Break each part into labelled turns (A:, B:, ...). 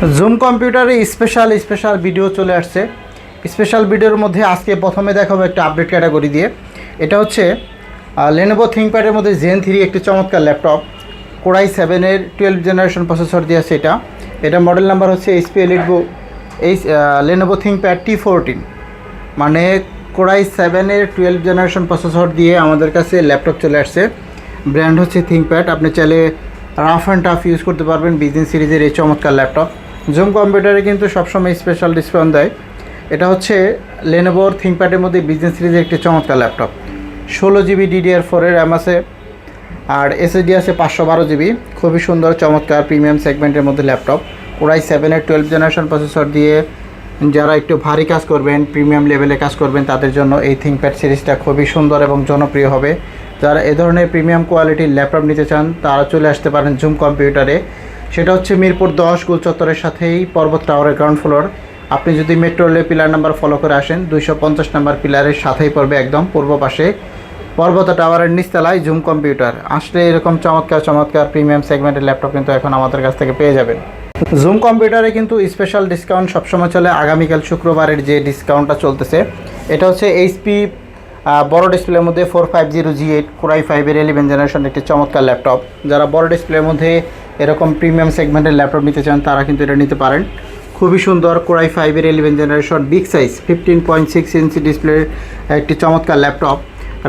A: Zoom কম্পিউটারে special video চলে আসছে। স্পেশাল ভিডিওর মধ্যে আজকে প্রথমে দেখাবো একটা আপডেট ক্যাটাগরি দিয়ে। এটা হচ্ছে লেনোভো থিংকপ্যাডের মধ্যে জেন 3 একটি চমৎকার ল্যাপটপ, কোরাই 7-এর 12 জেনারেশন প্রসেসর দিয়ে আছে। এটা মডেল নাম্বার হচ্ছে HP EliteBook Lenovo ThinkPad T14, মানে কোরাই 7-এর 12 জেনারেশন প্রসেসর দিয়ে আমাদের কাছে ল্যাপটপ চলে আসছে। ব্র্যান্ড হচ্ছে থিংকপ্যাড। আপনি চাইলে রাফ অ্যান্ড টাফ ইউজ করতে পারবেন বিজনেস সিরিজের এই চমৎকার ল্যাপটপ। জুম কম্পিউটারে কিন্তু সবসময় স্পেশাল ডিসকাউন্ট দেয়। এটা হচ্ছে লেনোভোর থিংকপ্যাডের মধ্যে বিজনেস সিরিজের একটি চমৎকার ল্যাপটপ। 16GB DDR4 র্যাম আছে, আর SSD আছে 512GB। খুবই সুন্দর চমৎকার প্রিমিয়াম সেগমেন্টের মধ্যে ল্যাপটপ। কোরাই 7-এর 12 জেনারেশন প্রসেসর দিয়ে যারা একটু ভারী কাজ করবেন, প্রিমিয়াম লেভেলে কাজ করবেন, তাদের জন্য এই থিংকপ্যাড সিরিজটা খুবই সুন্দর এবং জনপ্রিয় হবে। যারা এ ধরনের প্রিমিয়াম কোয়ালিটির ল্যাপটপ নিতে চান তারা চলে আসতে পারেন জুম কম্পিউটারে। সেটা হচ্ছে মিরপুর 10 গোল চত্বরের সাথেই পর্বত টাওয়ারের গ্রাউন্ড ফ্লোর। আপনি যদি মেট্রো রেলের পিলার নাম্বার ফলো করে আসেন, 250 নাম্বার পিলারের সাথেই পড়বে, একদম পূর্ব পাশে পর্বত টাওয়ারের নিচতলায় জুম কম্পিউটার। আসলে এরকম চমৎকার প্রিমিয়াম সেগমেন্টের ল্যাপটপ কিন্তু এখন আমাদের কাছ থেকে পেয়ে যাবেন। জুম কম্পিউটারে কিন্তু স্পেশাল ডিসকাউন্ট সবসময় চলে। আগামীকাল শুক্রবারের যে ডিসকাউন্টটা চলতেছে, এটা হচ্ছে HP বড় ডিসপ্লের মধ্যে 450G8 কোরাই 5-এর 11 জেনারেশন একটি চমৎকার ল্যাপটপ। যারা বড় ডিসপ্লের মধ্যে এরকম প্রিমিয়াম সেগমেন্টের ল্যাপটপ নিতে চান তারা কিন্তু এটা নিতে পারেন। খুবই সুন্দর কোরাই 5-এর 11 জেনারেশন বিগ সাইজ 15.6 ইঞ্চি ডিসপ্লের একটি চমৎকার ল্যাপটপ।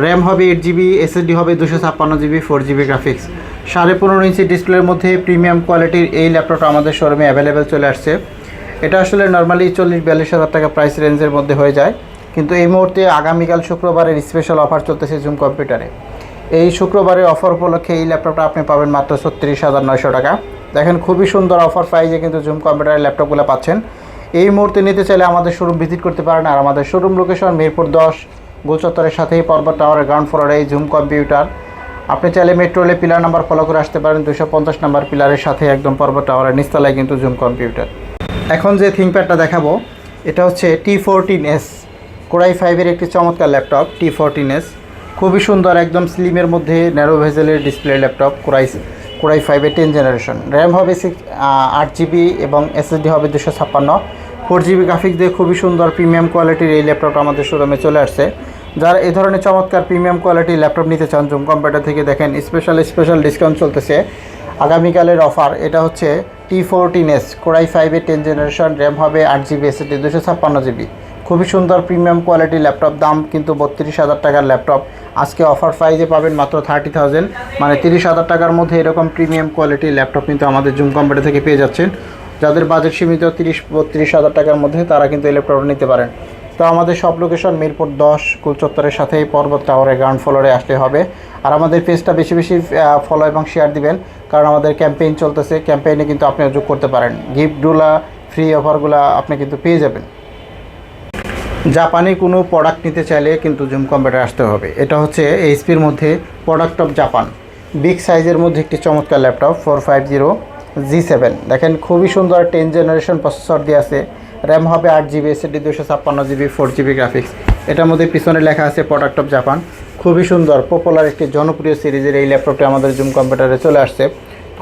A: র্যাম হবে 8GB, SSD হবে 256GB, 4GB গ্রাফিক্স। 15.5 ইঞ্চি ডিসপ্লের মধ্যে প্রিমিয়াম কোয়ালিটির এই ল্যাপটপটা আমাদের শোরুমে অ্যাভেলেবেল চলে আসছে। এটা আসলে নর্মালি 40-42 হাজার টাকা প্রাইস রেঞ্জের মধ্যে হয়ে যায়, কিন্তু এই মুহূর্তে আগামীকাল শুক্রবারের স্পেশাল অফার চলতেছে জুম কম্পিউটারে। এই শুক্রবারের অফার উপলক্ষে এই ল্যাপটপটা আপনি পাবেন মাত্র 36,900 টাকা। দেখেন খুবই সুন্দর অফার প্রাইজে কিন্তু জুম কম্পিউটারের ল্যাপটপগুলো পাচ্ছেন। এই মুহূর্তে নিতে চাইলে আমাদের শোরুম ভিজিট করতে পারেন। আর আমাদের শোরুম লোকেশন মিরপুর 10 গোল চত্বরের সাথেই পর্বত টাওয়ারের গ্রাউন্ড ফ্লোরে এই জুম কম্পিউটার। আপনি চাইলে মেট্রো রেলের পিলার নাম্বার ফলো করে আসতে পারেন, 250 নাম্বার পিলারের সাথে একদম পর্বত টাওয়ারের নিচতলায় কিন্তু জুম কম্পিউটার। এখন যে থিংকপ্যাডটা দেখাবো এটা হচ্ছে T14S কোরাই 5-এর একটি চমৎকার ল্যাপটপ। T14S খুবই সুন্দর, একদম স্লিমের মধ্যে ন্যারো ভেজেলের ডিসপ্লে ল্যাপটপ। কোরাই 5-এর 10 জেনারেশন। র্যাম হবে 8GB এবং SSD হবে 256, 4GB গ্রাফিক্স দিয়ে খুবই সুন্দর প্রিমিয়াম কোয়ালিটির এই ল্যাপটপটা আমাদের শোরুমে চলে আসছে। যারা এই ধরনের চমৎকার প্রিমিয়াম কোয়ালিটির ল্যাপটপ নিতে চান জুম কম্পিউটার থেকে, দেখেন স্পেশাল ডিসকাউন্ট চলতেছে আগামীকালের অফার। এটা হচ্ছে T14S কোরাই 5-এর 10 জেনারেশন। র্যাম হবে 8GB, SSD 256GB। খুবই সুন্দর প্রিমিয়াম কোয়ালিটির ল্যাপটপ। দাম কিন্তু 32,000 টাকার ল্যাপটপ। আজকে অফার প্রাইজে পাবেন মাত্র 30,000, মানে 30,000 টাকার মধ্যে এরকম প্রিমিয়াম কোয়ালিটির ল্যাপটপ কিন্তু আমাদের জুম কম্পিউটার থেকে পেয়ে যাচ্ছেন। যাদের বাজেট সীমিত 30-32,000 টাকার মধ্যে তারা কিন্তু এই ল্যাপটপটা নিতে পারেন। তো আমাদের সব লোকেশন মিরপুর 10 গোল চত্বরের সাথেই পর্বত টাওয়ারের গ্রাউন্ড ফ্লোরে আসতে হবে। আর আমাদের পেজটা বেশি ফলো এবং শেয়ার দিবেন, কারণ আমাদের ক্যাম্পেইন চলতেছে। ক্যাম্পেইনে কিন্তু আপনি যোগ করতে পারেন, গিফটগুলা ফ্রি অফারগুলা আপনি কিন্তু পেয়ে যাবেন। জাপানি কোনো প্রোডাক্ট নিতে চাইলে কিন্তু জুম কম্পিউটার আসতে হবে। এটা হচ্ছে HPর মধ্যে প্রোডাক্ট অফ জাপান, বিগ সাইজের মধ্যে একটি চমৎকার ল্যাপটপ 450G7। দেখেন খুবই সুন্দর 10 জেনারেশন প্রসেসর দিয়ে আছে। র্যাম হবে 8GB, SSD 256GB, 4GB graphics. এটার মধ্যে পিছনে লেখা আছে প্রোডাক্ট অফ জাপান। খুবই সুন্দর পপুলার একটি জনপ্রিয় সিরিজের এই ল্যাপটপটি আমাদের জুম কম্পিউটারে চলে আসছে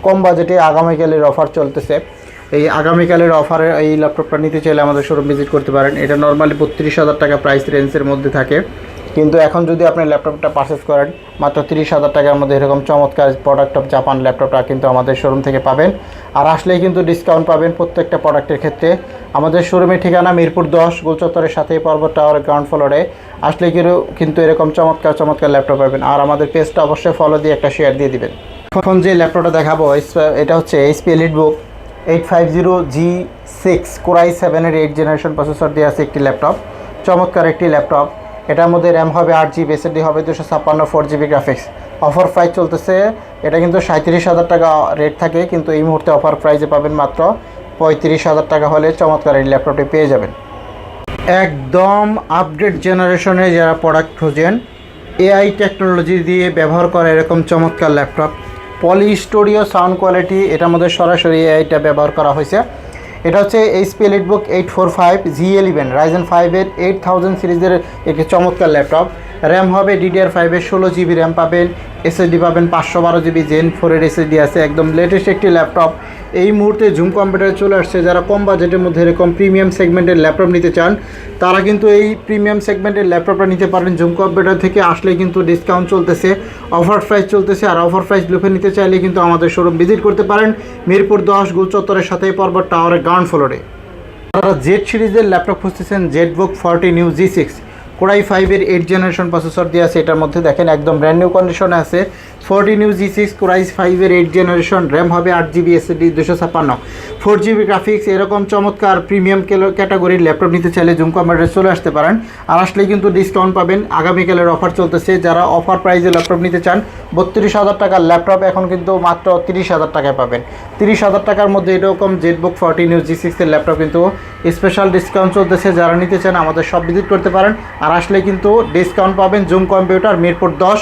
A: কম বাজেটে। আগামীকালের অফার চলতেছে। এই আগামীকালের অফারে এই ল্যাপটপটা নিতে চাইলে আমাদের শোরুম ভিজিট করতে পারেন। এটা নর্মালি 32,000 টাকা প্রাইস রেঞ্জের মধ্যে থাকে, কিন্তু এখন যদি আপনি ল্যাপটপটা পারচেস করেন মাত্র 30,000 টাকার মধ্যে এরকম চমৎকার প্রোডাক্ট অফ জাপান ল্যাপটপটা কিন্তু আমাদের শোরুম থেকে পাবেন। আর আসলেই কিন্তু ডিসকাউন্ট পাবেন প্রত্যেকটা প্রোডাক্টের ক্ষেত্রে। আমাদের শোরুমের ঠিকানা মিরপুর 10 গোল চত্বরের সাথেই পর্বত টাওয়ারের গ্রাউন্ড ফ্লোরে আসলে কিন্তু এরকম চমৎকার ল্যাপটপ পাবেন। আর আমাদের পেজটা অবশ্যই ফলো দিয়ে একটা শেয়ার দিয়ে দিবেন। এখন যে ল্যাপটপটা দেখাবো এটা হচ্ছে HP EliteBook 850G6 কোরাই 7-এর 8 জেনারেশন প্রসেসর দিয়ে আছে একটি ল্যাপটপ। চমৎকার একটি ল্যাপটপ। এটার মধ্যে র্যাম হবে 8GB, SSD হবে 256, 4GB গ্রাফিক্স। অফার প্রাইস চলতেছে। এটা কিন্তু 37,000 টাকা রেট থাকে, কিন্তু এই মুহূর্তে অফার প্রাইসে পাবেন মাত্র 35,000 টাকা হলে চমৎকার এই ল্যাপটপটি পেয়ে যাবেন। একদম আপডেট জেনারেশনে যারা প্রোডাক্ট খোঁজেন, AI টেকনোলজি দিয়ে ব্যবহার করা এরকম চমৎকার ল্যাপটপ, পলি স্টুডিও সাউন্ড কোয়ালিটি, এটার মধ্যে সরাসরি এআইটা ব্যবহার করা হয়েছে। এটা হচ্ছে HP EliteBook 845G11 Ryzen 5-এর 8000 সিরিজের একটি চমৎকার ল্যাপটপ। র্যাম হবে DDR5-এর 16GB র্যাম পাবেন, SSD পাবেন 512GB Gen 4-এর SSD আছে। একদম লেটেস্ট একটি ল্যাপটপ। এই মুহূর্তে জুম কম্পিউটারে চলে আসছে। যারা কম বাজেটের মধ্যে এরকম প্রিমিয়াম সেগমেন্টের ল্যাপটপ নিতে চান তারা কিন্তু এই প্রিমিয়াম সেগমেন্টের ল্যাপটপটা নিতে পারেন। জুম কম্পিউটার থেকে আসলে কিন্তু ডিসকাউন্ট চলতেছে, অফার প্রাইস চলতেছে। আর অফার প্রাইস লুফে নিতে চাইলে কিন্তু আমাদের শোরুম ভিজিট করতে পারেন মিরপুর 10 গোল চত্বরের সাথে পর্বত টাওয়ারের গ্রাউন্ড ফ্লোরে। যারা জেড সিরিজের ল্যাপটপ খুঁজতেছেন, জেটবুক 40 নিউ G6 কোরাই 5-এর 8 জেনারেশন প্রসেসর দিয়ে আছে। এটার মধ্যে দেখেন একদম ব্র্যান্ড নিউ কন্ডিশনে আছে। 40 নিউ G6 কোরাই 5-এর 8 জেনারেশন, র্যাম হবে 8GB, SSD 256, 4GB গ্রাফিক্স। এরকম চমৎকার প্রিমিয়াম ক্যাটাগরির ল্যাপটপ নিতে চাইলে জুম কম্পিউটারে চলে আসতে পারেন। আর আসলেই কিন্তু ডিসকাউন্ট পাবেন। আগামীকালের অফার চলতেছে। যারা অফার প্রাইসে ল্যাপটপ নিতে চান, 32,000 টাকার ল্যাপটপ এখন কিন্তু মাত্র 30,000 টাকায় পাবেন। 30,000 টাকার মধ্যে এরকম জেটবুক 40 নিউ G6 এর ল্যাপটপ কিন্তু স্পেশাল ডিসকাউন্ট চলতেছে। যারা নিতে চান আমাদের সব ভিজিট করতে পারেন। আর আসলে কিন্তু ডিসকাউন্ট পাবেন। জুম কম্পিউটার মিরপুর 10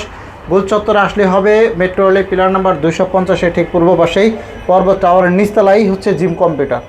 A: গোল চত্বরে আসলে হবে মেট্রো রেলের পিলার নাম্বার 250-এর ঠিক পূর্ব পাশেই পর্বত টাওয়ারের নিচতলাই হচ্ছে জিম কম্পিউটার।